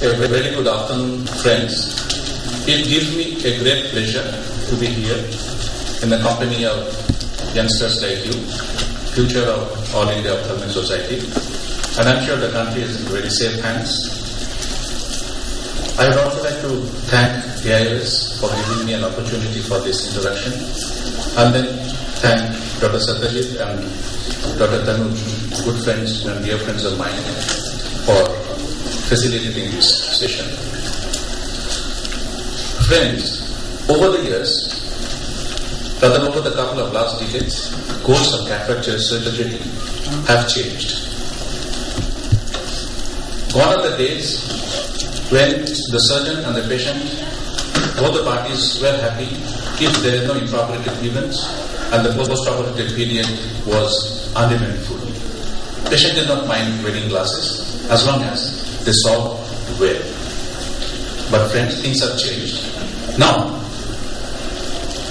A very good afternoon, friends. It gives me a great pleasure to be here in the company of youngsters like you, future of All India Ophthalmic Society, and I'm sure the country is in very safe hands. I would also like to thank AIOC for giving me an opportunity for this introduction, and then thank Dr. Satyajit and Dr. Tanuj, good friends and dear friends of mine, for facilitating this session. Friends, over the years, rather over the couple of last decades, goals of cataract surgery have changed. Gone are the days when the surgeon and the patient, both the parties were happy if there is no intraoperative events and the post-operative period was uneventful. Patient did not mind wearing glasses as long as they saw well. But friends, things have changed. Now,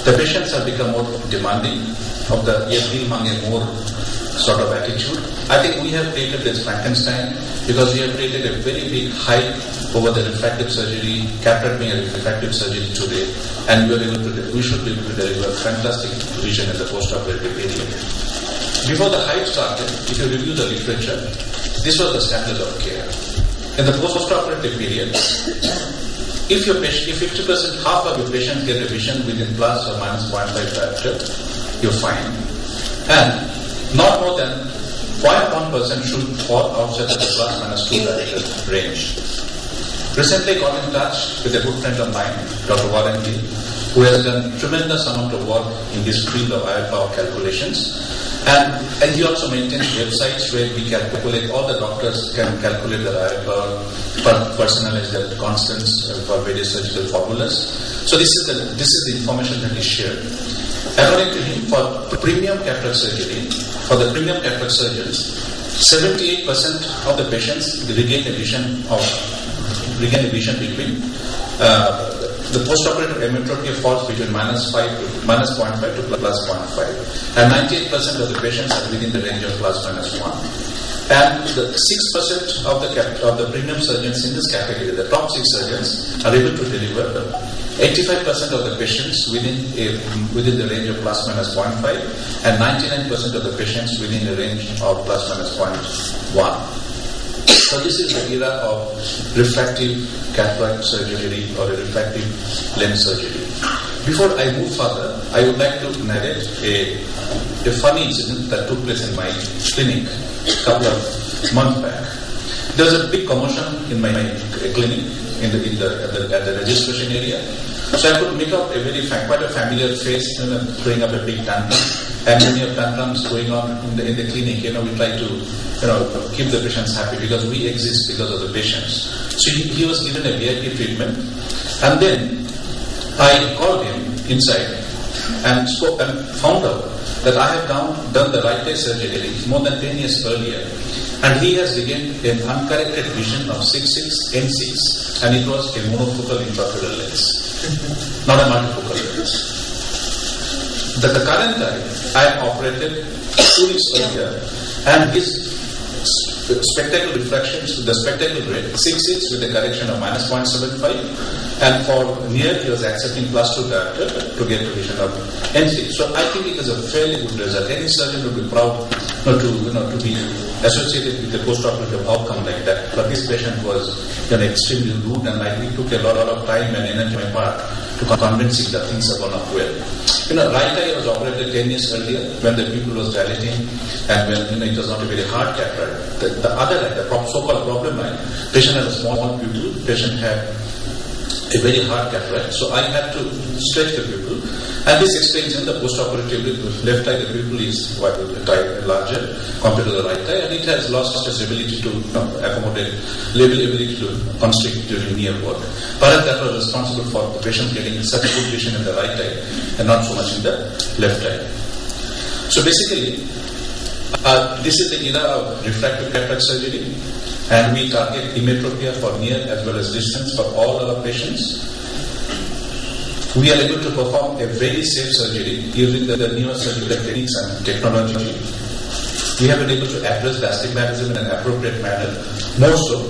the patients have become more demanding of the more sort of attitude. I think we have created this Frankenstein because we have created a very big hype over the refractive surgery, cataract being a refractive surgery today, and we should be able to deliver fantastic vision in the post-operative period. Before the hype started, if you review the literature, this was the standard of care. In the post-operative period, if 50%, half of your patients get a vision within plus or minus 0.5 diopter, you're fine. And not more than 0.1% should fall outside of the plus minus 2 diopter range. Recently got in touch with a good friend of mine, Dr. Warren Lee, who has done tremendous amount of work in this field of IOC calculations. And he also maintains websites where we calculate, all the doctors can calculate the IOC, personalize their constants for various surgical formulas. So this is the information that is shared. According to him, for the premium cataract surgery, for the premium cataract surgeons, 78% of the patients regain a vision between the post-operative emmetropia falls between minus 0.5 to plus 0.5, and 98% of the patients are within the range of plus minus 1. And the 6% of the premium surgeons in this category, the top 6 surgeons, are able to deliver 85% of the patients within the range of plus minus 0.5, and 99% of the patients within the range of plus minus 0.1. So this is the era of refractive cataract surgery or a refractive lens surgery. Before I move further, I would like to narrate a funny incident that took place in my clinic a couple of months back. There was a big commotion in my clinic at the registration area. So I could make out quite a familiar face, throwing up a big tantrum, and many of tantrums going on in the clinic. We try to keep the patients happy because we exist because of the patients. So he was given a VIP treatment, and then I called him inside and found out that I have done the right eye surgery more than 10 years earlier, and he has regained an uncorrected vision of 6.6 N6, and it was a monofocal intraocular lens, not a multifocal lens. The current eye I operated 2 weeks earlier, and his spectacle refractions, the spectacle rate 6.6 with a correction of minus 0.75, and for near he was accepting plus 2 diopter to get a vision of N6. So I think it is a fairly good result. Any surgeon would be proud to be associated with a post-operative outcome like that. But this patient was extremely rude, and it took a lot of time and energy on my part to convince him that things are going to well. Right eye was operated 10 years earlier when the pupil was dilating and when it was not a very hard cataract. The other eye, the so-called problem eye, patient had a small pupil, patient had a very hard cataract, so I had to stretch the pupil, and this explains in the post-operative left eye the pupil is larger compared to the right eye, and it has lost its ability to accommodate, ability to constrict during near work. Perhaps that was responsible for the patient getting such good vision in the right eye and not so much in the left eye. So basically, this is the era of refractive cataract surgery, and we target emmetropia for near as well as distance for all our patients. We are able to perform a very safe surgery using the newer surgical techniques and technology. We have been able to address the astigmatism in an appropriate manner. More so,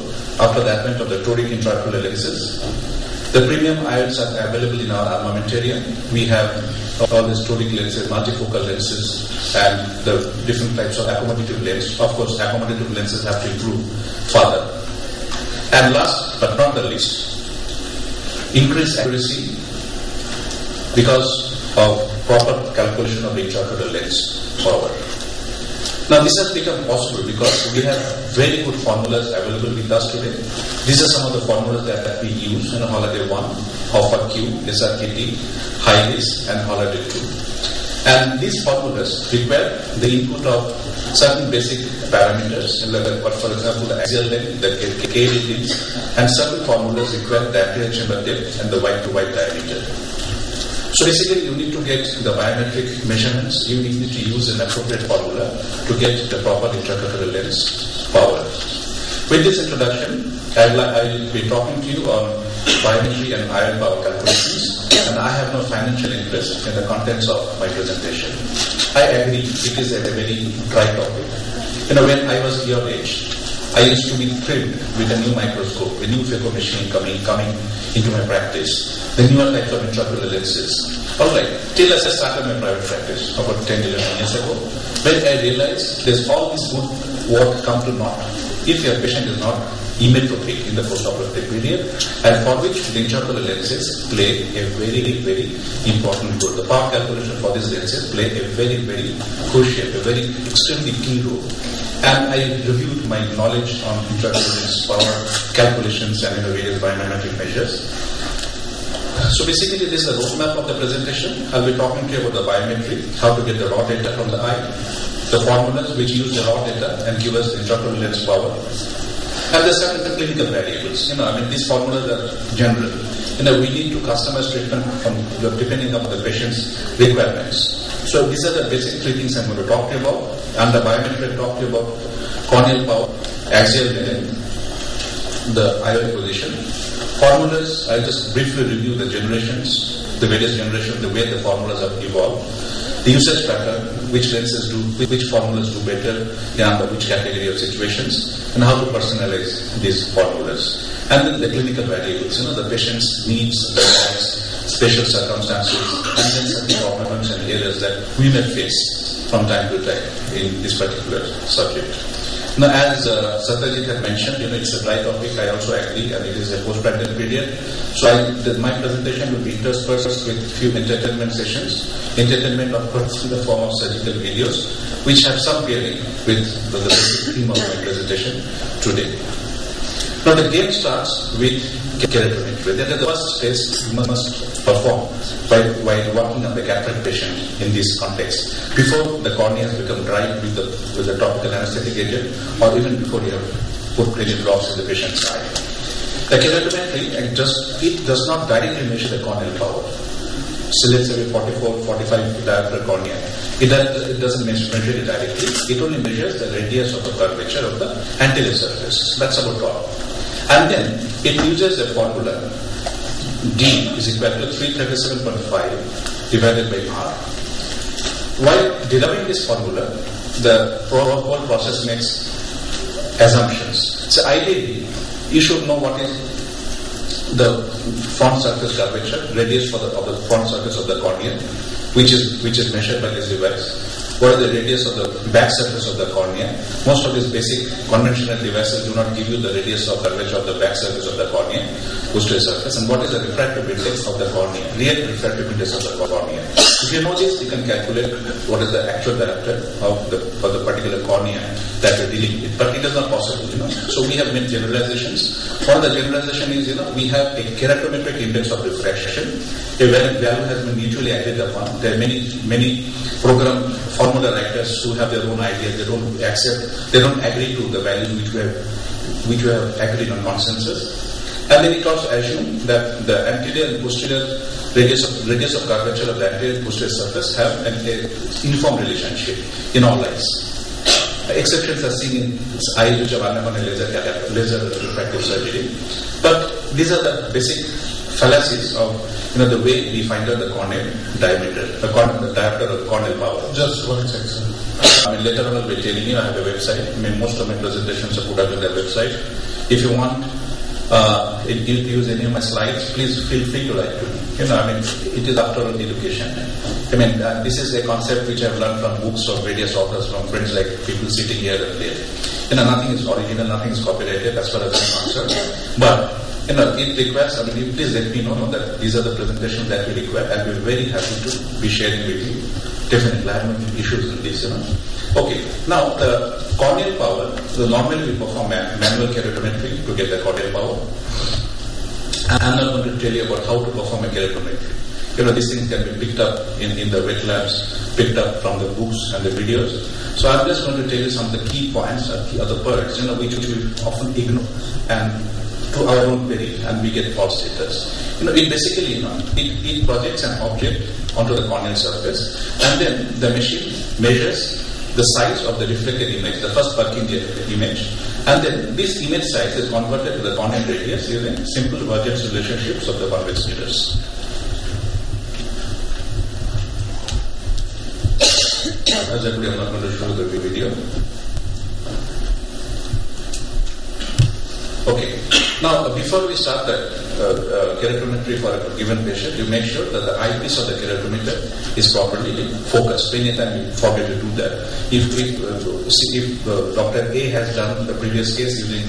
after the advent of the toric intraocular lenses. The premium IOLs are available in our armamentarium. We have all these toric lenses, multifocal lenses, and the different types of accommodative lens. Of course, accommodative lenses have to improve further. And last but not the least, increased accuracy because of proper calculation of the intraocular lens power. Now this has become possible because we have very good formulas available with us today. These are some of the formulas that we use in Holiday 1, Offer Q, SRKT, High-Ris, and Holiday 2. And these formulas require the input of certain basic parameters, like for example the axial length, the K readings, and certain formulas require the anterior chamber depth and the wide-to-wide diameter. So basically you need to get the biometric measurements, you need to use an appropriate formula to get the proper intraocular lens power. With this introduction, I'll be talking to you on biometry and IOL power calculations, and I have no financial interest in the contents of my presentation. I agree it is a very dry topic. When I was your age, I used to be thrilled with a new microscope, a new phaco machine coming into my practice, the newer types of intraocular lenses. Alright, till I started my private practice about 10-11 years ago, when I realized there's all this good work come to naught if your patient is not emmetropic in the postoperative period, and for which the intraocular lenses play a very, very important role. The power calculation for these lenses play a very, very crucial, a very extremely key role. And I reviewed my knowledge on intraocular lens power calculations and various biometric measures. So basically this is the roadmap of the presentation. I'll be talking to you about the biometry, how to get the raw data from the eye, the formulas which use the raw data and give us the intraocular lens power, and the certain clinical variables. These formulas are general. We need to customize treatment depending on the patient's requirements. So these are the basic three things I'm going to talk to you about. And the biometry I'll talk to you about corneal power, axial length, the IOL position. Formulas, I'll just briefly review the generations, the various generations, the way the formulas have evolved. The usage pattern, which lenses do, which formulas do better under which category of situations, and how to personalize these formulas. And then the clinical variables, the patient's needs, special circumstances, and then certain problems and areas that we may face from time to time in this particular subject. Now, as Satyajit had mentioned, it's a dry topic. I also agree, and it is a post-pandemic period. So my presentation will be interspersed with few entertainment sessions. Entertainment, of course, in the form of surgical videos, which have some bearing with the basic theme of my presentation today. Now, the game starts with keratometry. That is the first test you must perform while working on the cataract patient in this context. Before the cornea has become dry with the topical anesthetic agent, or even before you have put any drops in the patient's eye. The keratometry, it does not directly measure the corneal power. So let's say 44, 45 diameter cornea. It doesn't measure it directly. It only measures the radius of the curvature of the anterior surface. That's about all. And then it uses a formula D is equal to 337.5 divided by R. While deriving this formula, the whole process makes assumptions. So ideally, you should know what is the front surface curvature, radius of the front surface of the cornea, which is measured by this device. What is the radius of the back surface of the cornea? Most of these basic conventional devices do not give you the radius of curvature of the back surface of the cornea, posterior surface, and what is the refractive index of the cornea, real refractive index of the cornea. If you know this, you can calculate what is the actual diameter of the particular cornea that you're dealing with. But it is not possible, So we have made generalizations. One of the generalization is, we have a keratometric index of refraction. A value has been mutually agreed upon. There are many program formula writers who have their own ideas. They don't agree to the value which we have agreed on consensus. And then it also assumes that the anterior and posterior radius of curvature of the anterior and posterior surface have an uniform relationship in all eyes. Exceptions are seen in eyes which are undergone laser refractive surgery. But these are the basic fallacies of the way we find out the corneal diameter, the diameter of corneal power. Just one second. Later on I'll be telling you I have a website. Most of my presentations are put up on their website. If you want to use any of my slides, please feel free to write to me. It is after all education. This is a concept which I've learned from books of various authors, from friends like people sitting here and there. Nothing is original, nothing is copyrighted as far as I'm concerned. But it requires, please let me know that these are the presentations that we require. I'll be very happy to be sharing with you. Definitely, I have no issues in this, Okay, now the corneal power, normally we perform manual keratometry to get the corneal power. I'm not going to tell you about how to perform a keratometry. These things can be picked up in the wet labs, picked up from the books and the videos. So I'm just going to tell you some of the key points, the other parts, which we often ignore and to our own peril, and we get false status. It basically, it projects an object onto the corneal surface, and then the machine measures the size of the reflected image, the first Purkinje image, and then this image size is converted to the corneal radius using simple Vergennes relationships of the convex mirrors. As I put, I'm not going to show the video. Okay. Now, before we start the keratometry for a given patient, you make sure that the eyepiece of the keratometer is properly focused. Anytime you forget to do that, if Dr. A has done the previous case using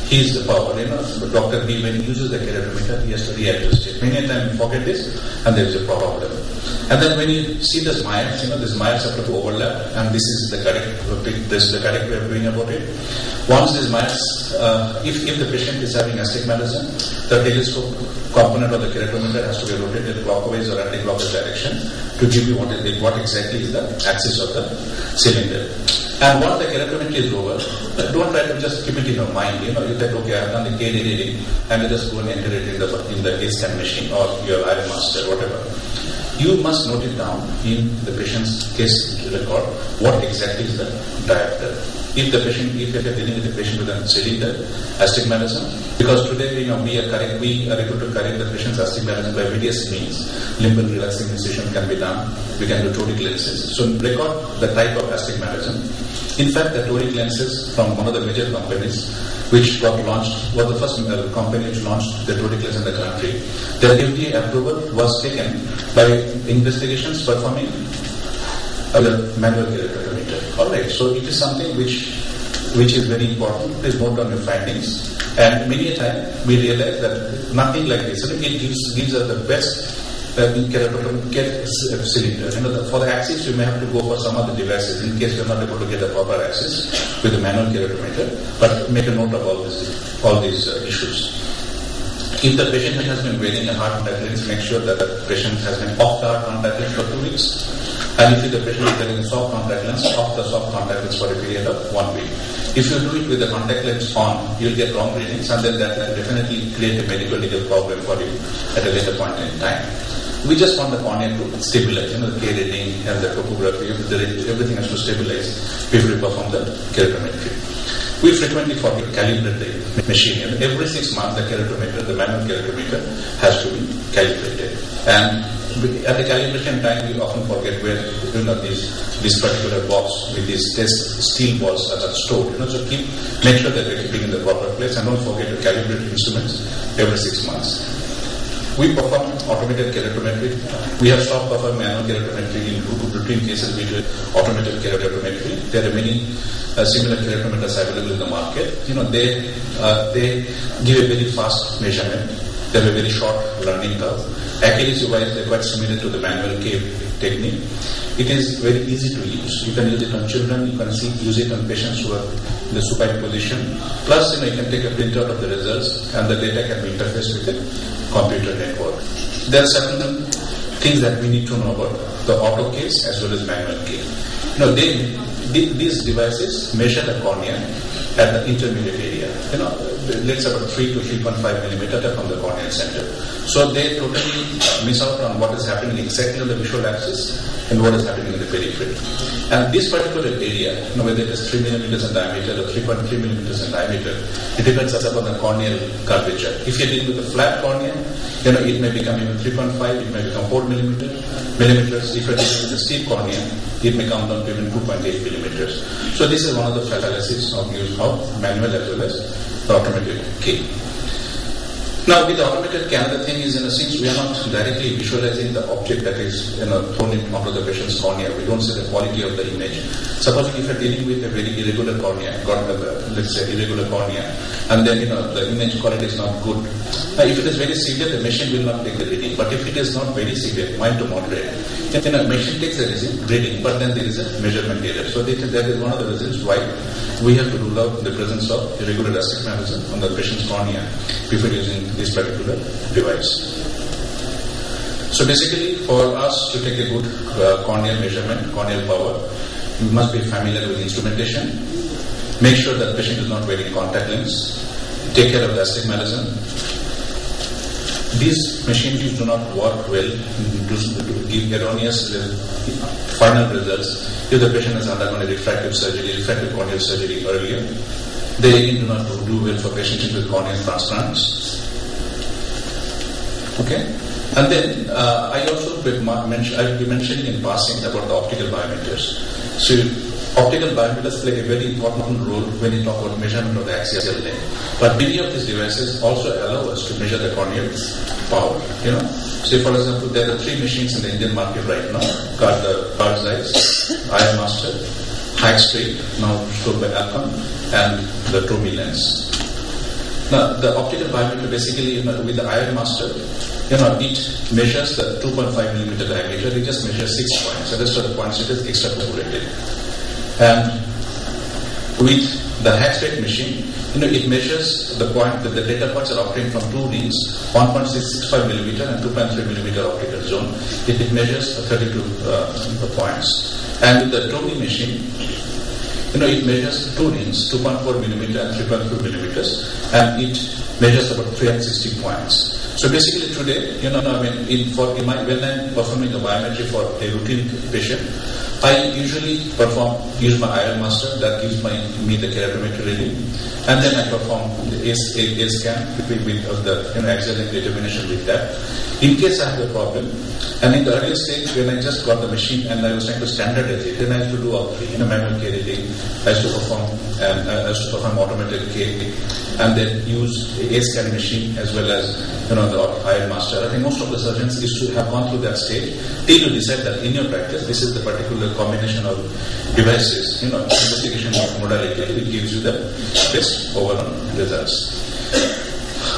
his power, Dr. B, when he uses the keratometer, he has to readjust it. Many times you forget this, and there is a problem. And then when you see the smiles, these smiles have to overlap, and this is the correct way of doing about it. Once these smiles, if the patient is having astigmatism, the telescope component of the keratometer has to be rotated clockwise or anti-clockwise direction to give you what exactly is the axis of the cylinder. And once the keratometry is over, don't try to just keep it in your mind. You think, okay, I have done the K reading, and you just go and enter it in the A-scan machine or your Iron Master, whatever. You must note it down in the patient's case record what exactly is the diopter. If you're dealing with a patient with a cylinder astigmatism, because today we are able to correct the patient's astigmatism by various means. Limbal relaxing incision can be done. We can do toric lenses. So record the type of astigmatism. In fact, the toric lenses from one of the major companies which got launched, was the first company which launched the toric lens in the country. Their FDA approval was taken by investigations performing the manual keratometer. Alright, so it is something which is very important. Please note down your findings. And many a time we realize that nothing like this. It gives us the best cylinder. For the axis, you may have to go for some other devices in case you're not able to get a proper axis with a manual keratometer. But make a note of all these issues. If the patient has been wearing a hard contact lens, make sure that the patient has been off the hard contact lens for 2 weeks. And if the patient is wearing a soft contact lens, off the soft contact lens for a period of 1 week. If you do it with the contact lens on, you'll get wrong readings, and then that will definitely create a medical legal problem for you at a later point in time. We just want the cornea to stabilize, the K reading and the topography, everything has to stabilize before we perform the keratometry. We frequently forget to calibrate the machine. Every 6 months, the manual keratometer has to be calibrated. And at the calibration time, we often forget where this particular box with these test steel balls are stored. So make sure that we're keeping in the proper place, and don't forget to calibrate instruments every 6 months. We perform automated keratometry. We have stopped performing manual keratometry in routine cases. We do automated keratometry. There are many similar keratometers available in the market. They give a very fast measurement. They have a very short learning curve. Accuracy-wise, they're quite similar to the manual K technique. It is very easy to use. You can use it on children. You can use it on patients who are in the supine position. Plus, you can take a printout of the results, and the data can be interfaced with the computer network. There are certain things that we need to know about the auto case as well as manual case. These devices measure the cornea at the intermediate area. Let's say about 3 to 3.5 millimeter from the corneal center. So they totally miss out on what is happening exactly on the visual axis and what is happening in the periphery. And this particular area, whether it is 3 millimeters in diameter or 3.3 millimeters in diameter, it depends upon the corneal curvature. If you're dealing with a flat cornea, it may become even 3.5, it may become 4 millimeters. If you're dealing with a steep cornea, it may come down to even 2.8 millimeters. So this is one of the fallacies of use of manual as well as the automated key. Now, with the automated key, another thing is, since we are not directly visualizing the object that is thrown in onto the patient's cornea, we don't see the quality of the image. Supposing if you are dealing with a very irregular cornea, let's say irregular cornea, and then the image quality is not good. If it is very severe, the machine will not take the reading. But if it is not very severe, mild to moderate, then a machine takes the reading, but then there is a measurement error. So that is one of the reasons why we have to rule out the presence of irregular astigmatism on the patient's cornea before using this particular device. So basically, for us to take a good corneal measurement, corneal power, we must be familiar with instrumentation, make sure that the patient is not wearing contact lens, take care of the astigmatism. These machines do not work well to give erroneous final results if the patient has undergone a refractive corneal surgery earlier. They again do not do well for patients with corneal transplants. Okay, and then I also I'll be mentioning in passing about the optical biometers. So optical biometers play a very important role when you talk about measurement of the axial length. But many of these devices also allow us to measure the corneal power. Say for example, there are 3 machines in the Indian market right now: the Bird's Eyes, Eye Master, High Street, now sold by Alcon, and the Tomy lens. Now, the optical biometer basically, with the Eye Master, it measures the 2.5 millimeter diameter. It just measures 6 points. The rest of the points it is extrapolated. And with the Hatchback machine, it measures the point that the data points are obtained from 2 rings, 1.665 millimeter and 2.3 millimeter optical zone. It measures 32 points. And with the Tomy machine, it measures 2 rings, 2.4 millimeter and 3.2 millimeters, and it measures about 360 points. So basically today, when I'm performing the biometry for a routine patient, I usually use my Eye Master that gives me the keratometry reading, and then I perform the A scan with the axial length determination with that. In case I have a problem, and in the earlier stage when I just got the machine and I was trying to standardize it, then I used to do all 3, manual K reading, I used to perform automated K, and then use A scan machine as well as the Eye Master. I think most of the surgeons used to have gone through that stage till you decide that in your practice this is the particular combination of devices, investigation modality which gives you the best overall results.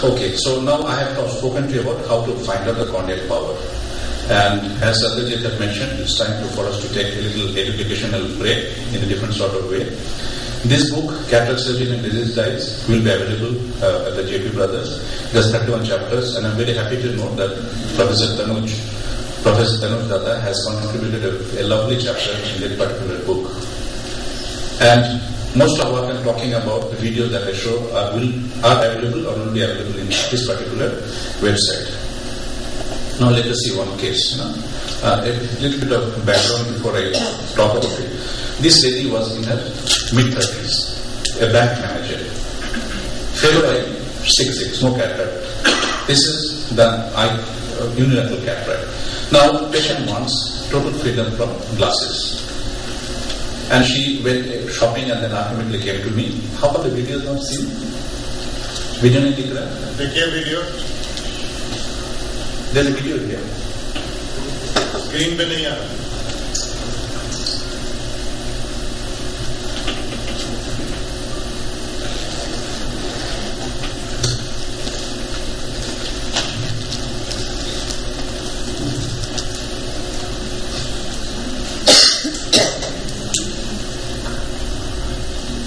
Okay, so now I have spoken to you about how to find out the corneal power. And as Satyajit had mentioned, it's time for us to take a little educational break in a different sort of way. This book, Cataract Surgery and Diseased Eyes, will be available at the JP Brothers. There's 31 chapters, and I'm very happy to note that Professor Tanuj Datta has contributed a lovely chapter in that particular book. And most of what I'm talking about, the videos that I show, are available or will be available in this particular website. Now let us see one case. A little bit of background before I talk about it. This lady was in her mid-30s, a bank manager. February 6'6", no cataract. This is the unilateral cataract. Now, patient wants total freedom from glasses. And she went shopping and then ultimately came to me. How about the videos not seen? Video nahi dikh raha? Dekhiye video. There's a video here. Screen pe nahi aa raha.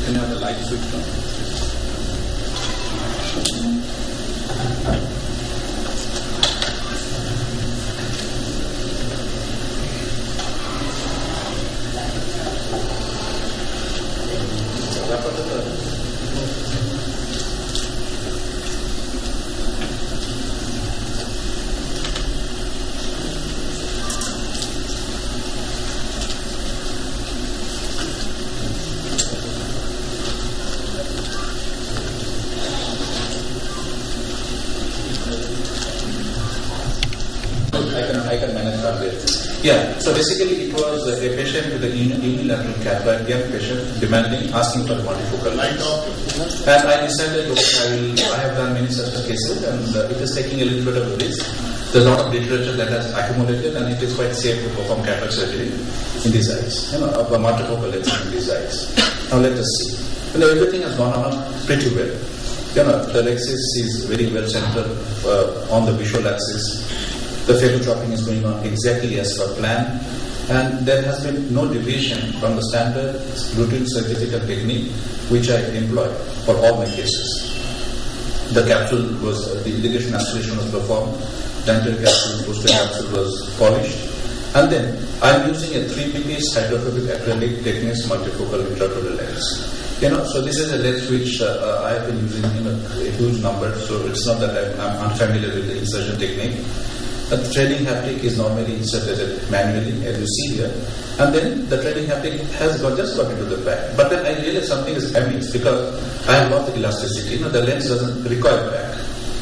Can you have the light switch on? I can manage that way. Yeah, so basically it was a patient with a unilateral cataract, young patient, asking for a multifocal lens. And I decided, okay, I have done many such cases, and it is taking a little bit of a risk. There's a lot of literature that has accumulated, and it is quite safe to perform cataract surgery in these eyes, a multifocal lens in these eyes. Now let us see. Everything has gone on pretty well. The axis is very well centered on the visual axis. The phagochopping is going on exactly as per plan, and there has been no deviation from the standard routine surgical technique which I employ for all my cases. The irrigation aspiration was performed, the anterior capsule, posterior capsule was polished, and then I am using a 3-piece hydrophobic acrylic Technics multifocal intraocular lens. So this is a lens which I have been using in a huge number, so it's not that I'm unfamiliar with the insertion technique. The threading haptic is normally inserted manually, as you see here, and then the threading haptic has just got into the back. But then I realized something is amiss because I have lost the elasticity. The lens doesn't recoil back,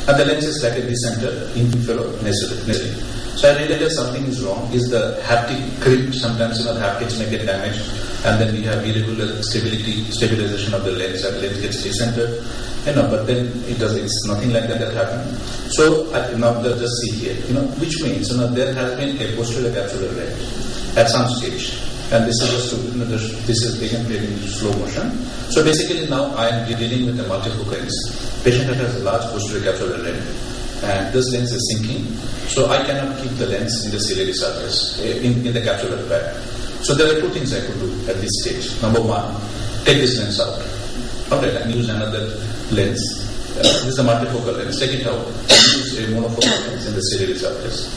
and the lens is like a decentered inflow necessary. So I realized something is wrong. Is the haptic crimped? Sometimes the haptics may get damaged, and then we have irregular stabilization of the lens, and the lens gets decentered. But then it's nothing like that happened. So now just see here, which means there has been a posterior capsular rent at some stage, and this is just this is taken in slow motion. So basically now I am dealing with a multifocal lens. Patient that has a large posterior capsular rent, and this lens is sinking, so I cannot keep the lens in the ciliary surface in the capsular bag. So there are two things I could do at this stage. Number one, take this lens out. Alright, and use another lens. This is a multifocal lens. Take it out and use a monofocal lens in the ciliary surface.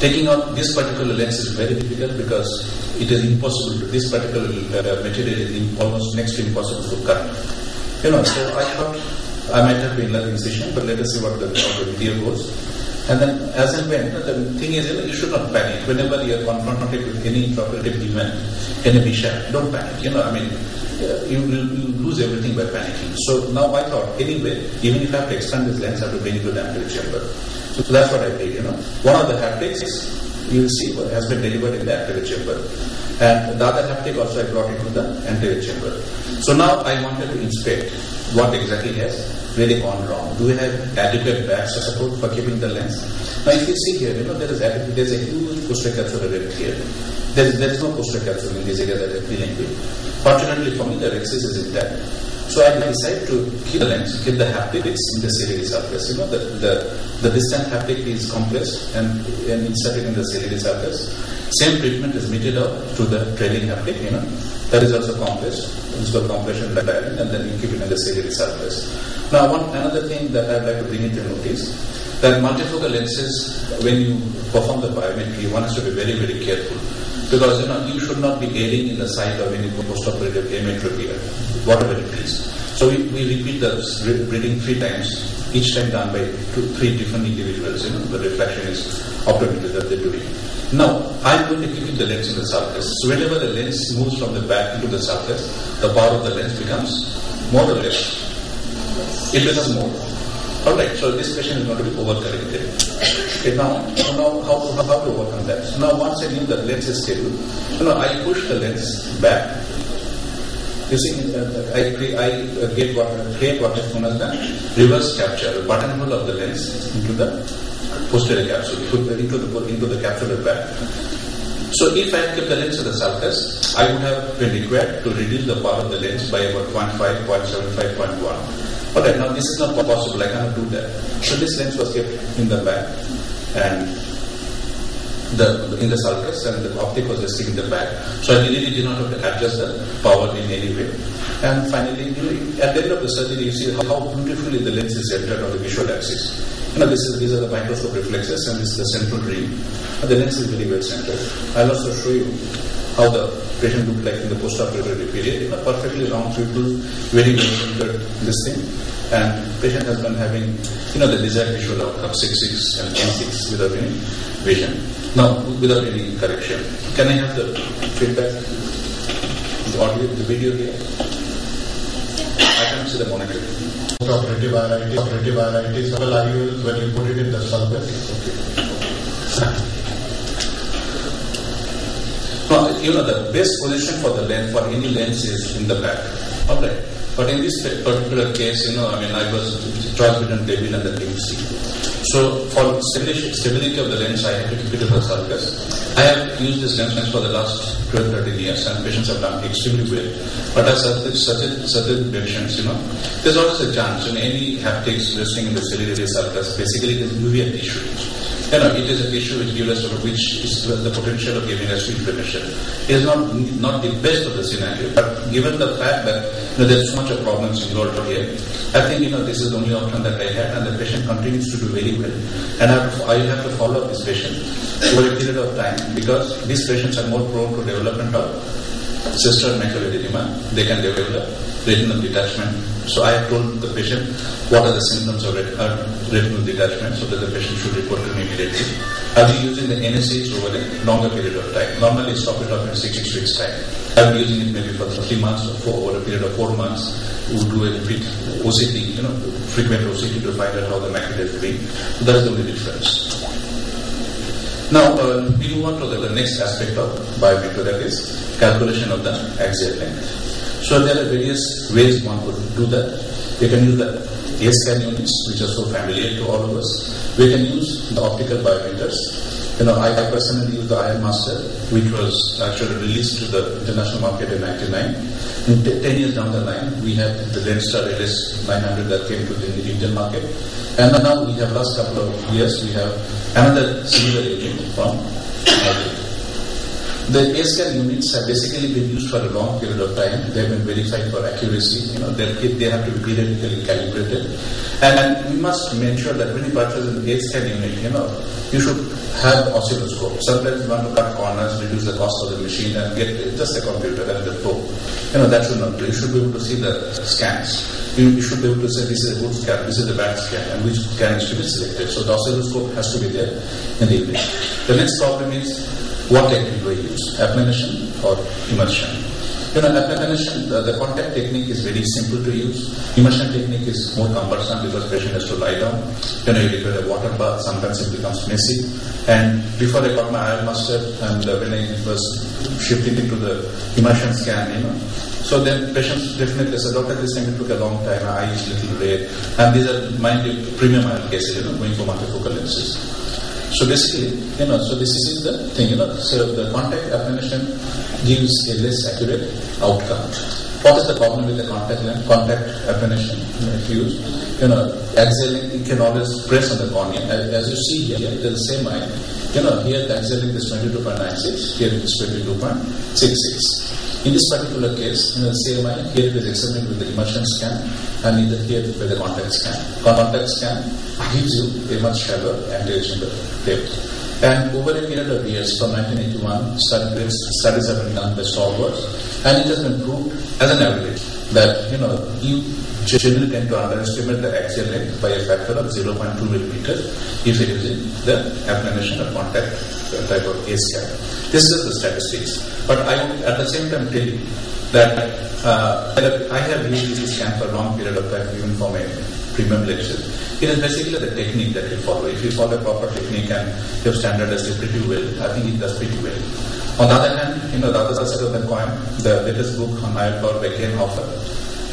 Taking out this particular lens is very difficult because it is impossible. This particular material is almost next to impossible to cut. So I thought I might have been learning incision, but let us see how the video goes. And then, as and when, the thing is, you should not panic. Whenever you are confronted with any intraoperative event, any vision, don't panic. You will lose everything by panicking. So now I thought, anyway, even if I have to expand this lens, I have to bring it to the anterior chamber. So that's what I did. One of the haptics, you will see, has been delivered in the anterior chamber, and the other haptic also I brought into the anterior chamber. So now I wanted to inspect what exactly has really gone wrong. Do we have adequate back support for keeping the lens? Now, if you see here, there's a huge posterior capsular rent here. There is no posterior capsule in this area that I'm dealing with. Fortunately for me, the axis is intact. So I decided to keep the lens, keep the haptics in the ciliary surface. The distant haptic is compressed and inserted in the ciliary surface. Same treatment is meted out to the trailing haptic. That is also compressed. It's got compression dialing, and then you keep it in the ciliary surface. Now, another thing that I'd like to bring into notice, that multifocal lenses, when you perform the biometry, one has to be very, very careful. Because you should not be erring in the side of any postoperative ametropia, whatever it is. So we repeat the reading 3 times, each time done by 3 different individuals. The reflection is optometrist that they're doing. Now, I'm going to keep the lens in the surface. So whenever the lens moves from the back into the surface, the power of the lens becomes more or less. It becomes more. Alright, so this patient is going to be overcorrected. Okay, now how to overcome that? So now once I knew the lens is stable, I push the lens back. You see, I create what is known as the reverse capture, the buttonhole of the lens into the posterior capsule, into the capsular bag. So if I had kept the lens to the surface, I would have been required to reduce the power of the lens by about 0.5, 0.75, 0.1. Alright, now this is not possible, I cannot do that. So this lens was kept in the back and in the surface, and the optic was resting in the back. So I really did not have to adjust the power in any way. And finally, at the end of the surgery, you see how beautifully the lens is centered on the visual axis. These are the microscope reflexes, and this is the central ring. And the lens is very well centered. I'll also show you how the patient looked like in the post-operative period. Perfectly round pupil, very well centered this thing. And patient has been having, the desired visual outcome 6/6 and 10/6 without any vision. Now, without any correction. Can I have the feedback? The audio, the video here? I can't see the monitor. Operative iritis, IOL when you put it in the surface. Okay. the best position for the lens, for any lens, is in the back. Alright. But in this particular case, I was choice between David and the deep C. So for stability of the lens, I have to keep it in the sulcus. I have used this lens for the last 12-13 years, and patients have done extremely well. But as certain patients, there's always a chance. Any haptics resting in the ciliary sulcus, basically it is UV tissue. It is a tissue which gives us which is the potential of giving us inflammation. It is not the best of the scenario, but given the fact that there's so much of problems involved here, I think this is the only option that I had, and the patient continues to do very well. And I have to follow up this patient over a period of time, because these patients are more prone to development of cystoid macular edema. They can develop retinal detachment. So I have told the patient what are the symptoms of retinal detachment, so that the patient should report to me immediately. I'll be using the NSAIDs over a longer period of time. Normally stop it off in 6 weeks time. I'll be using it maybe for 3 months or over a period of 4 months. We'll do a repeat OCT, frequent OCT to find out how the macula is doing. So that's the only difference. Now, we move on to the next aspect of biometry, that is calculation of the axial length. So there are various ways one could do that. We can use the A-scan units, which are so familiar to all of us. We can use the optical biometers. I personally use the IOC, which was actually released to the international market in 1999. 10 years down the line, we have the Lenstar LS900 that came to the Indian market. And now we have last couple of years, we have another similar unit from Arup. The A-scan units have basically been used for a long period of time. They have been verified for accuracy. They have to be periodically calibrated. And we must make sure that when you purchase an A-scan unit, you should have oscilloscope. Sometimes you want to cut corners, reduce the cost of the machine, and get just a computer and the probe. That should not do. You should be able to see the scans. You should be able to say this is a good scan, this is a bad scan, and which scan is to be selected. So the oscilloscope has to be there in the image. The next problem is, what technique do I use? Applanation or immersion? Applanation, the contact technique is very simple to use. Immersion technique is more cumbersome because patient has to lie down. You require a water bath, sometimes it becomes messy. And before I got my IOC, and when I was shifting into the immersion scan, so then patients definitely said, doctor, this time it took a long time, my eye is little red. And these are premium eye cases, going for multifocal lenses. So basically, so this is the thing, so the contact applanation gives a less accurate outcome. What is the problem with the contact applanation? If you use, axial length, you can always press on the cornea. As you see here, it is the same eye. Here the axial length is 22.96, here it is 22.66. In this particular case, same eye, here it is examined with the immersion scan, and here with the contact scan. Contact scan gives you a much shallower anterior chamber depth. And over a period of years, from 1981, studies have been done by stalwarts, and it has been proved as an average that you generally tend to underestimate the axial length by a factor of 0.2 millimeters if it is in the applanation or contact type of A-scan. This is the statistics. But I would at the same time tell you that I have used this scan for a long period of time, even for my premium lectures. It is basically the technique that you follow. If you follow a proper technique and you have standardized it pretty well, I think it does pretty well. On the other hand, the other side of the coin, the latest book on IOC by Ken Hoffer,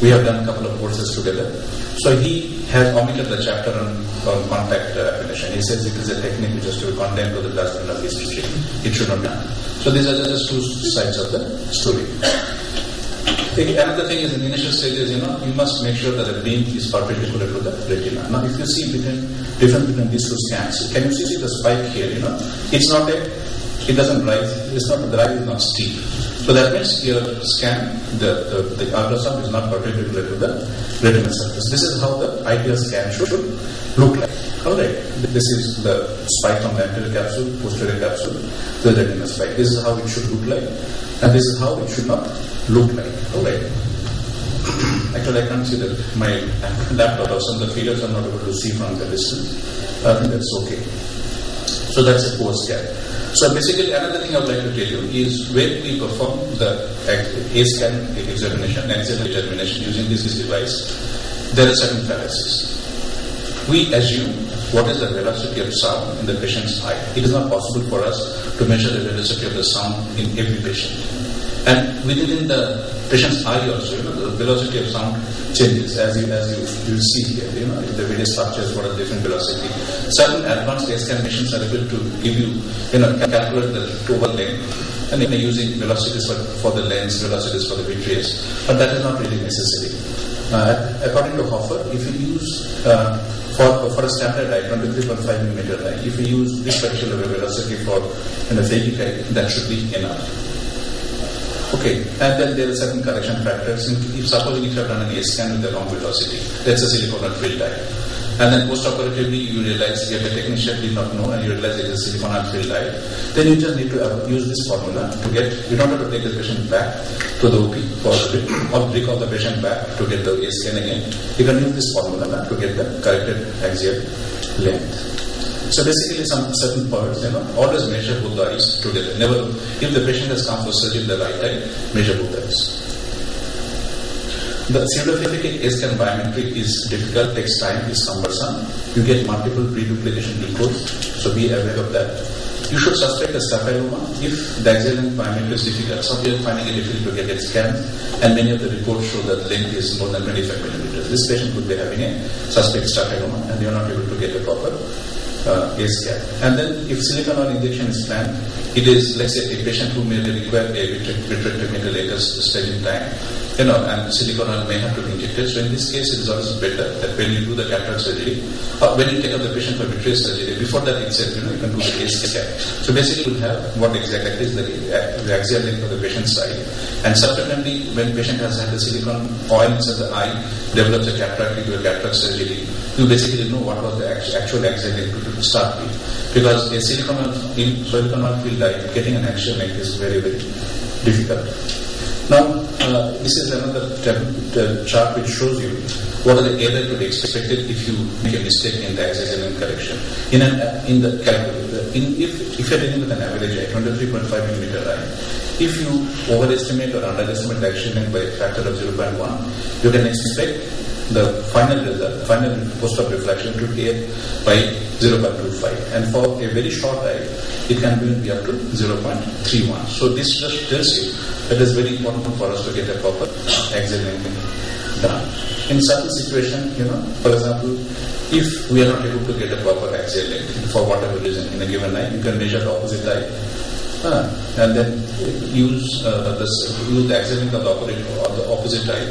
we have done a couple of courses together. So he has omitted the chapter on contact applanation. He says it is a technique which is to be condemned to the dustbin of history. It should not be done. So these are just two sides of the story. Another thing is in the initial stages, you must make sure that the beam is perpendicular to the retina. Now, if you see difference between these two scans, can you see the spike here? It's not it doesn't rise. The rise is not steep. So that means your scan, the ultrasound is not perpendicular to the retinal surface. This is how the ideal scan should look like. Alright, this is the spike on the anterior capsule, posterior capsule, the retinal spike. This is how it should look like, and this is how it should not look like. Alright. Actually, I can't see that my laptop or some of the figures I'm not able to see from the distance. I think that's okay. So that's a post scan. So basically, another thing I would like to tell you is when we perform the A-scan examination, axial examination using this device, there are certain fallacies. We assume what is the velocity of sound in the patient's eye. It is not possible for us to measure the velocity of the sound in every patient. And within the patient's eye also, the velocity of sound changes as you see here. The various structures, what are different velocity. Certain advanced scan machines are able to give you, calculate the total length, and using velocities for the lens, velocities for the vitreous, but that is not really necessary. According to Hoffer, if you use for a standard eye, 23.5 mm eye, if you use this particular velocity for a phakic eye, that should be enough. Okay, and then there are certain correction factors. If supposing you have done an A scan with the wrong velocity, that's a siliconal filled eye. And then post-operatively you realize the technician did not know and you realize it is a siliconal filled eye, then you just need to use this formula to get, you don't have to take the patient back to the OP or recall the patient back to get the A scan again. You can use this formula to get the corrected axial length. So basically some certain parts, always measure both the eyes together. Never, if the patient has come for surgery in the right eye, measure both eyes. The pseudophakic A-scan biometry is difficult, takes time, is cumbersome. You get multiple pre-duplication reports, so be aware of that. You should suspect a staphyloma if the axial length biometry is difficult. Some people are finding it difficult to get it scanned, and many of the reports show that length is more than 25 millimeters. This patient could be having a suspect staphyloma, and they are not able to get a proper A-scan. And then if silicone injection is planned, it is, let's say, a patient who may require a vitrectomy at a later stage in time, and silicone oil may have to be injected. So in this case, it is also better that when you do the cataract surgery, or when you take up the patient for vitreous surgery, before that itself, you can do the A-scan. So basically, we'll have what exactly is the axial length of the patient's eye. And subsequently, when patient has had the silicone oil inside the eye, develops a cataract, you do a cataract surgery, you basically know what was the actual axial length to start with. Because a silicone oil filled eye, getting an axial length is very, very difficult. Now, this is another chart which shows you what are the errors to be expected if you make a mistake in the axial length correction. If you're dealing with an average eye, 23.5 mm eye, if you overestimate or underestimate the axial length by a factor of 0.1, you can expect the final result, final post-op reflection to be by 0.25. And for a very short eye, it can be up to 0.31. So this just tells you that it is very important for us to get a proper axial length done. In certain situation, for example, if we are not able to get a proper axial length for whatever reason in a given eye, you can measure the opposite eye and then use the axial length of the opposite eye,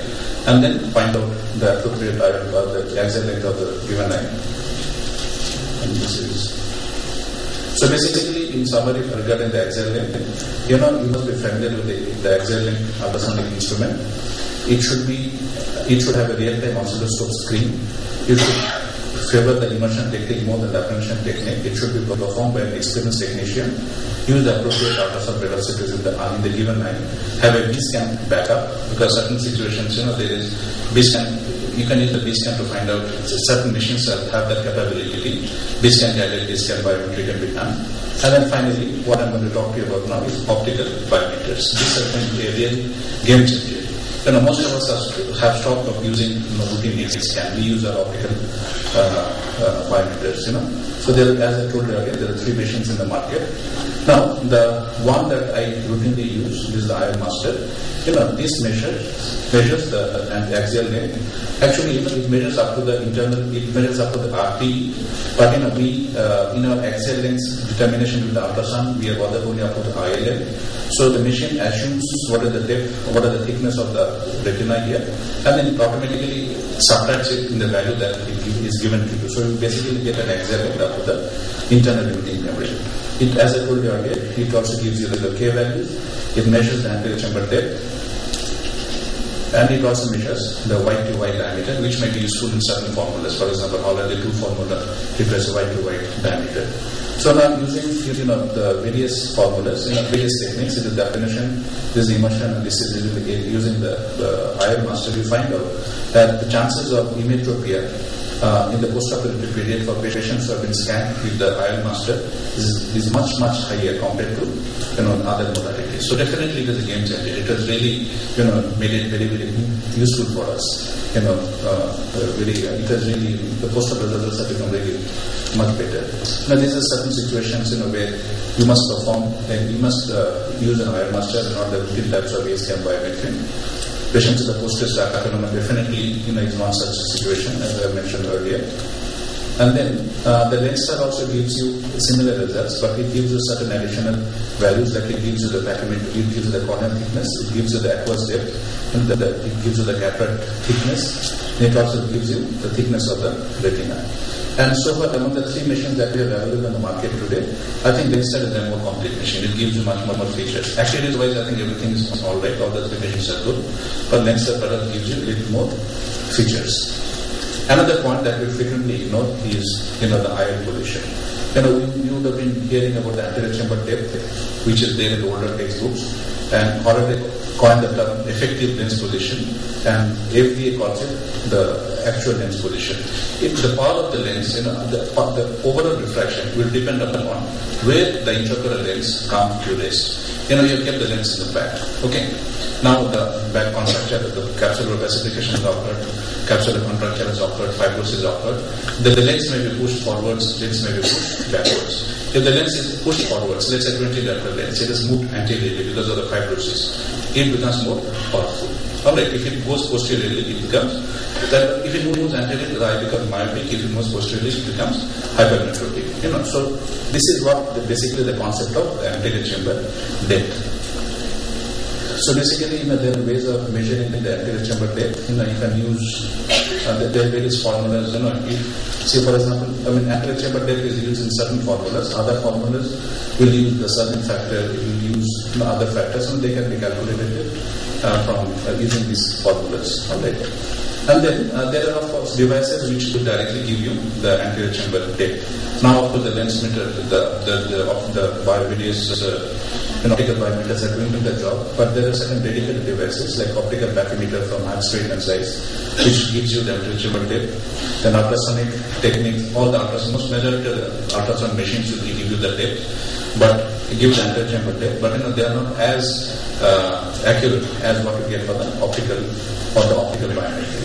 and then find out the appropriate eye or the axial length of the given eye. And this is. So basically, in summary, regarding the axial length, you must be familiar with the axial length ultrasonic instrument. It should have a real-time oscilloscope screen. You should favor the immersion technique more than the apprehension technique. It should be performed by an experienced technician. Use the appropriate ultrasound velocities in the given eye. Have a B-scan backup, because certain situations, there is B-scan. You can use the B-scan to find out certain machines that have that capability. B-scan guided B-scan biometry can be done. And then finally, what I'm going to talk to you about now is optical biometers. This is going to be a real game changer. Most of us have stopped of using routine scan. We use our optical biometers. So there, as I told you earlier, there are 3 machines in the market. Now, the one that I routinely use is the AIOC. This measures the axial length. Actually, it measures up to the RT, but we in our axial length determination with the ultrasound, we are bothered only up to the ILM. So the machine assumes what is the depth, what is the thickness of the retina here, and then it automatically subtracts it in the value that it is given to you. So you basically get an axial length up to the internal limiting memory. It, as I told you earlier, it also gives you the K values. It measures the anterior chamber depth. And it also measures the white to white diameter, which may be useful in certain formulas. For example, already 2 formula replace white to white diameter. So now using the various formulas, various techniques, it is definition, this is immersion, and this is using the IR master, you find out that the chances of emmetropia in the postoperative period for patients who have been scanned with the IL master is much higher compared to other modalities. So definitely it is a game changer. It has really made it very useful for us. It has really, the postoperative results have become really much better. Now these are certain situations where you must perform and you must use an IL master and not the routine types of AIOC biometry. Patients with the post-test carcinoma definitely is one such situation, as I mentioned earlier. And then the lens also gives you similar results, but it gives you certain additional values, like it gives you the pachymetry, it gives you the corneal thickness, it gives you the aqueous depth, and it gives you the cataract thickness, and it also gives you the thickness of the retina. And so far, among the three machines that we have available in the market today, I think Lenstar is a more complete machine. It gives you much more features. Activities-wise, I think everything is all right. All the three machines are good. But Lenstar product gives you a little more features. Another point that we frequently ignore is, the IL position. You would have been hearing about the anterior chamber depth, which is there in the older textbooks, and already coined the term effective lens position, and FDA calls it the actual lens position. If the power of the lens, the overall refraction will depend upon where the intraocular lens comes to rest. You have kept the lens in the back. Okay. Now the back contracture, the capsular opacification is occurred, capsular contracture is occurred, fibrosis is occurred. The lens may be pushed forwards, lens may be pushed backwards. If the lens is pushed forwards, let's say 20 diopter lens, it is moved anteriorly because of the fibrosis. It becomes more powerful. Alright, if it goes posteriorly, it becomes that. If it moves anteriorly, the eye becomes myopic. If it moves posteriorly, it becomes hypermetropic. So this is what basically the concept of the anterior chamber depth. So basically, there are ways of measuring the anterior chamber depth. You can use there are various formulas. Say for example, anterior chamber depth is used in certain formulas. Other formulas will use the certain factor. Will use other factors, and they can be calculated from using these formulas. Alright. And then there are of course devices which will directly give you the anterior chamber depth. Now, of course, the lens meter, the biovideos, optical biometers are doing the job, but there are certain dedicated devices like optical pachymeter from Oxford and size, which gives you the anterior chamber depth. Then ultrasonic technique, all the most majority of the ultrasound machines will give you the depth, but it gives the anterior chamber depth. But they are not as accurate as what you get for the optical biometry.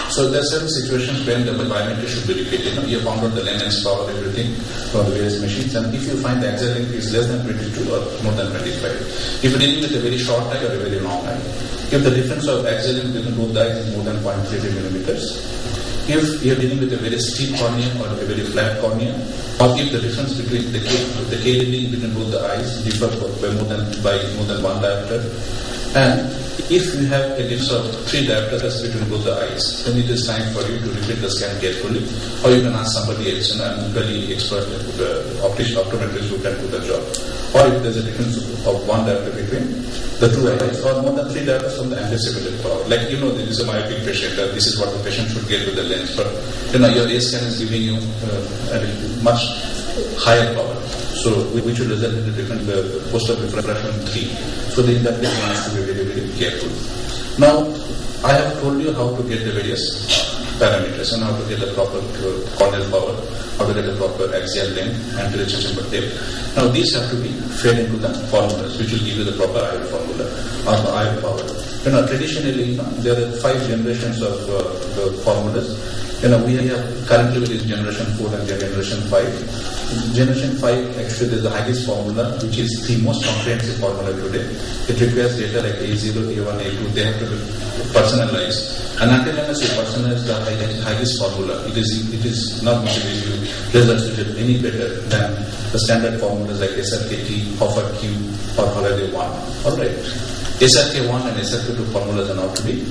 So there are certain situations when the biometry should be repeated. You found out the lens power, everything from the various machines, and if you find the axial length is less than 22 or more than 25, if you're dealing with a very short eye or a very long eye, if the difference of axial length between both the eyes is more than 0.33 millimeters, if you're dealing with a very steep cornea or a very flat cornea, or if the difference between the K reading between both the eyes differ by more than one diopter, and if you have a difference of 3 diopters between both the eyes, then it is time for you to repeat the scan carefully, or you can ask somebody else, an equally expert optometrist who can do the job. Or if there is a difference of 1 diopter between the 2 eyes, or more than 3 diopters from the anticipated power. Like, there is a myopic patient, this is what the patient should get with the lens, but your A scan is giving you a much higher power. So we should result in a different post-op refraction 3. So in that case, one has to be very careful. Now, I have told you how to get the various parameters and how to get the proper corneal power, how to get the proper axial length, anterior chamber depth. Now, these have to be fed into the formulas, which will give you the proper IL formula or the IL power. Traditionally, there are 5 generations of the formulas. We have currently with generation 4 and generation 5. Generation 5, actually, there is the highest formula, which is the most comprehensive formula today. It requires data like A0, A1, A2. They have to be personalized. And until unless you personalize the highest formula, it is not going to give you results which are any better than the standard formulas like SRK-T, Hoffer-Q, or Holiday 1. Alright. SRK-1 and SRK-2 formulas are now to be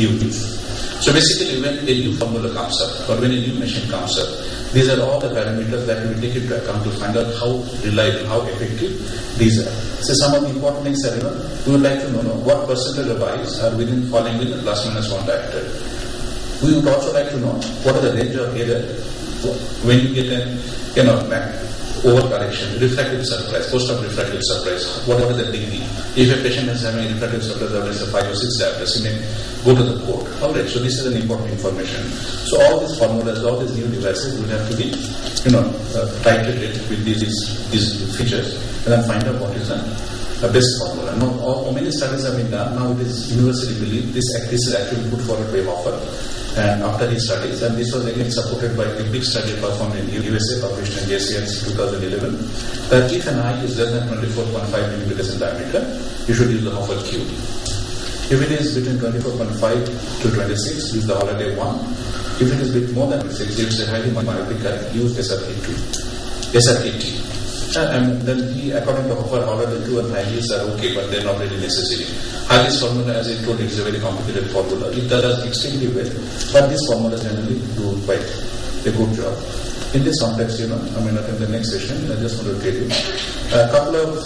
used. So basically, when a new formula comes up, or when a new machine comes up, these are all the parameters that we take into account to find out how reliable, how effective these are. So some of the important things are, we would like to know what percentage of eyes are falling within plus minus 1 diopter. We would also like to know what are the range of error when you get overcorrection, refractive surprise, post-op refractive surprise, whatever the degree. If a patient is having a refractive surprise of let's say 5 or 6 diopters, he may go to the court. Alright, so this is an important information. So all these formulas, all these new devices will have to be, titrated with these features and then find out what is the best formula. Now, many studies have been done. Now it is universally believed this is actually put forward by Hoffer. And after his studies, and this was again supported by a big study performed in USA, published in JCS 2011, that if an eye is less than 24.5 millimeters in diameter, you should use the Hoffer cube. If it is between 24.5 to 26, use the Holiday 1. If it is bit more than 26, if it's a highly myopic eye, use SRK-T. And then he, according to Hoffer, Holiday 2 and High-Vis are okay, but they're not really necessary. High-Vis formula, as I told you, is a very complicated formula. It does extremely well, but this formula generally do quite a good job. In this context, in the next session, I just want to tell you, a couple of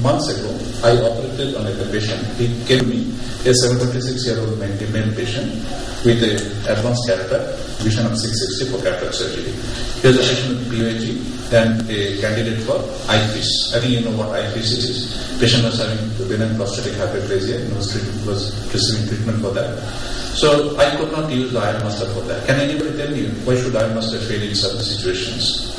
months ago, I operated on a patient. He came to me, a 76-year-old male patient with an advanced cataract, vision of 660 for cataract surgery. He was a patient with POAG and a candidate for IFIS. I think you know what IFIS is. Patient was having benign prostatic hyperplasia and was receiving treatment for that. So I could not use the iron master for that. Can anybody tell me why should iron master fail in certain situations?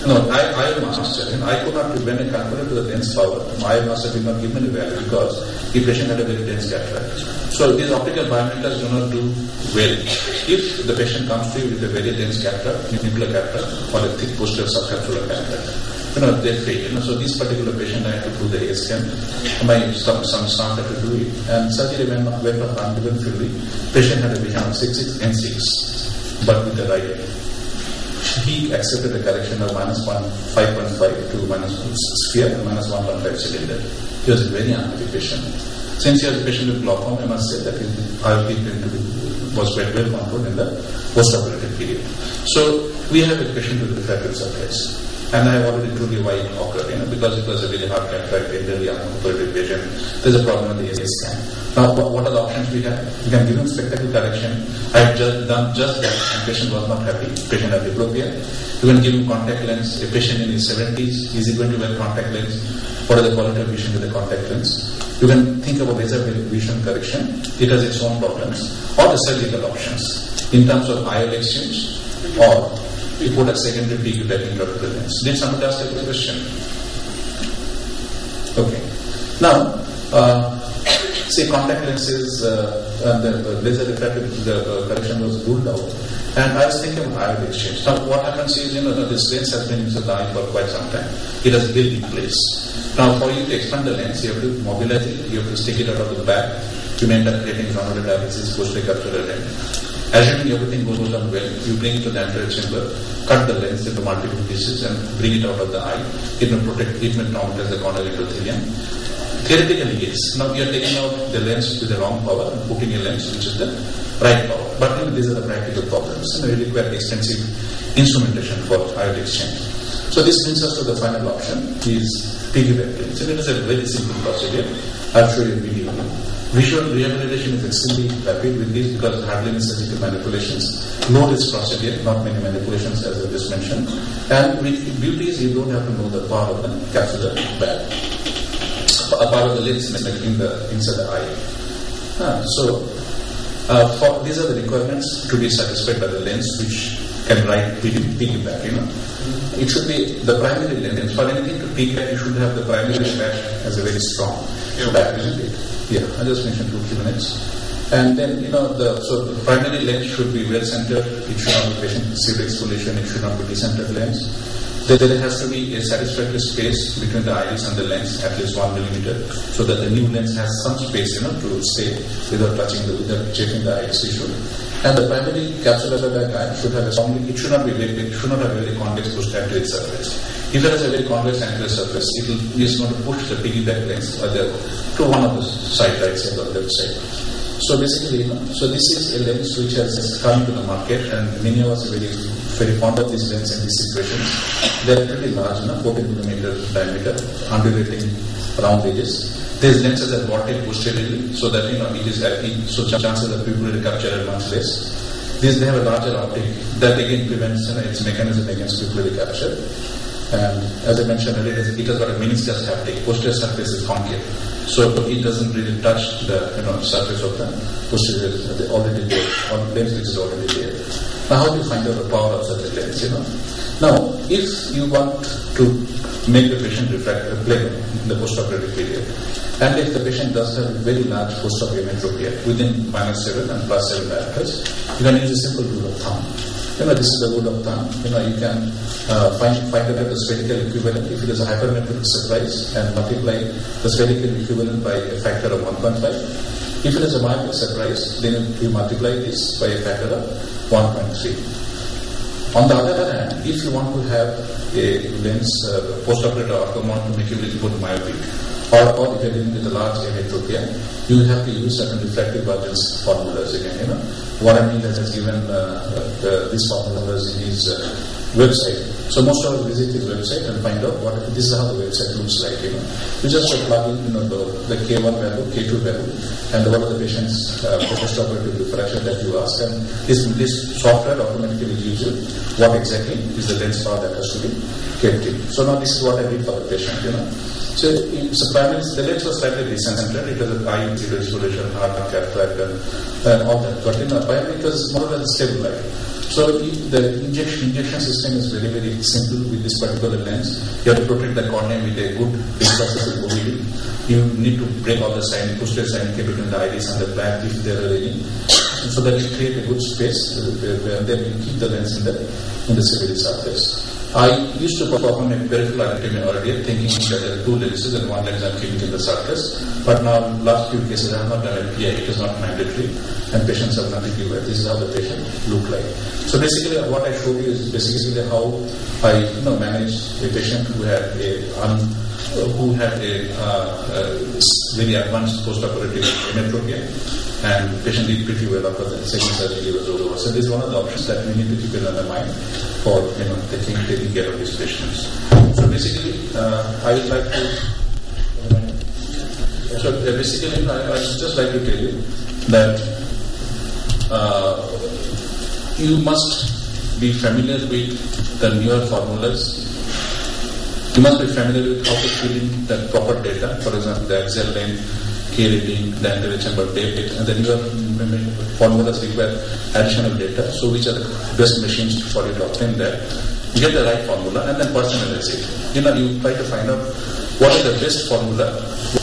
No, iron master. I could not, when I compared to the lens power, my iron master did not give me any value because the patient had a very dense cataract. So these optical biometers do not do well. If the patient comes to you with a very dense cataract, nuclear cataract, or a thick posterior subcapsular cataract, they fail. So this particular patient, I had to do the AS scan. Some staff had to do it. And surgery went off uneventfully. Patient had a vision of 6.6 and 6, but with the right eye. He accepted a correction of -5.5 to sphere and -1.5 cylinder. He was a very unhappy patient. Since he was a patient with glaucoma, I must say that his IOP was quite well controlled in the post-operative period. So we have a patient with refractive surprise. And I have already told you why it occurred, because it was a very hard cataract, elderly, unoperative patient. There's a problem with the AS scan. Now, what are the options we have? We can give him spectacle correction. I have just done just that, and patient was not happy. Patient had diplopia. You can give him contact lens. A patient in his 70s, is he going to wear contact lens? What are the quality of vision with the contact lens? You can think about laser vision correction. It has its own problems. Or the surgical options in terms of IOL exchange, or you put a secondary peak backing out of the lens. Did somebody ask a question? Okay. Now, say contact lenses and the laser refractive correction was ruled out. And I was thinking of IOL exchange. Now, what happens is, this lens has been in the eye for quite some time. It has built in place. Now, for you to expand the lens, you have to mobilize it, you have to stick it out of the back. You may end up creating zonal dialysis, posterior capsular lens. Assuming everything goes on well, you bring it to the anterior chamber, cut the lens into multiple pieces and bring it out of the eye. It may traumatize the corneal endothelium. Theoretically, yes. Now we are taking out the lens with the wrong power and putting a lens which is the right power. But these are the practical problems. We require extensive instrumentation for IOL exchange. So this brings us to the final option, is piggyback lens. And it is a very simple procedure. I'll show you a video. Visual rehabilitation is extremely rapid with this because hardly any surgical manipulations. Low risk procedure, not many manipulations as I just mentioned. And with beauty is you don't have to know the power of the capsular bag. A part of the lens inside the eye. These are the requirements to be satisfied by the lens which can write piggyback. It should be the primary lens. For anything to piggyback, you should have the primary flash as a very strong back, isn't it? Yeah, I just mentioned 2-3 minutes. And then, so the primary lens should be well centered. It should not be patient-received exfoliation. It should not be decentered lens. There has to be a satisfactory space between the iris and the lens, at least 1 millimeter, so that the new lens has some space, to stay without chafing the iris tissue. And the primary capsular bag eye should have it should not be very big. It should not have a very convex posterior surface. If it has a very convex anterior surface, it is going to push the piggyback lens to one of the side, right side or left side. So basically, so this is a lens which has come to the market, and many of us are very fond of this lens in these situations. They are pretty large, 14 millimeter diameter, undulating round edges. These lenses are vorted posteriorly, so that it is acting, so chances of pupillary capture are much less. These they have a larger optic that again prevents its mechanism against quickly recapture. And as I mentioned earlier, it has got a meniscus haptic. Posterior surface is concave, so it doesn't really touch the surface of the posterior already there, or lens which is already there. Now, how do you find out the power of such a lens? Now, if you want to make the patient plane in the postoperative period, and if the patient does have very large post-op ametropia within -7 and +7 diopters, you can use a simple rule of thumb. This is the rule of thumb. You can find out the spherical equivalent if it is a hypermetric surprise and multiply the spherical equivalent by a factor of 1.5. If it is a myopic surprise, then you multiply this by a factor of 1.3. On the other hand, if you want to have a lens post-operative outcome to make it a little bit myopic, or if you are dealing with a large ametropia, you have to use certain refractive divergence formulas again. Warren has given these formulas in his website. So most of us visit his website and find out this is how the website looks like. You just plug in the K1 value, K2 value, and what are the patient's post-operative diffraction that you ask, and this software automatically gives you what exactly is the lens power that has to be kept in. So now this is what I did for the patient. So primarily the lens was slightly decentered. It was an AIOC restoration, hard cataract, and all that. But primarily it was more or less stable. So the injection system is very, very simple with this particular lens. You have to protect the cornea with a good dispersible OVD. You need to break all the posterior signing between the iris and the back if there are any, so that you create a good space, and then you keep the lens in the ciliary surface. I used to perform a peripheral anatomy earlier, thinking that there are two lenses and one lens I'm keeping in the surface. But now, last few cases, I have not done a PI. It is not mandatory, and patients have nothing to wear. This is how the patient look like. So basically, what I showed you is basically how I manage a patient who had a very advanced postoperative ametropia, and the patient did pretty well after the second surgery was over. So this is one of the options that we need to keep in our mind for taking care of these patients. So basically, I would like to. So basically, I would just like to tell you that you must be familiar with the newer formulas. You must be familiar with how to fill in the proper data. For example, the axial length, K reading, the anterior chamber depth, and the newer formulas require additional data. So which are the best machines for you to obtain that? Get the right formula and then personalize it. You try to find out what is the best formula,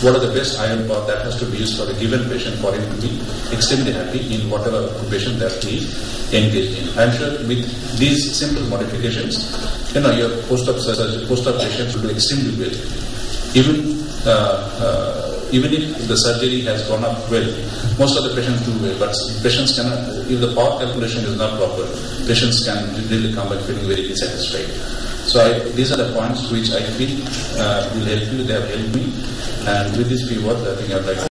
what are the best ion power that has to be used for a given patient for him to be extremely happy in whatever occupation that he engaged in. I'm sure with these simple modifications, your post-op patients will do extremely well. Even if the surgery has gone up well, most of the patients do well, but patients cannot, if the power calculation is not proper, patients can really come back feeling very dissatisfied. So these are the points which I feel will help you, they have helped me, and with these few words I think I'd like to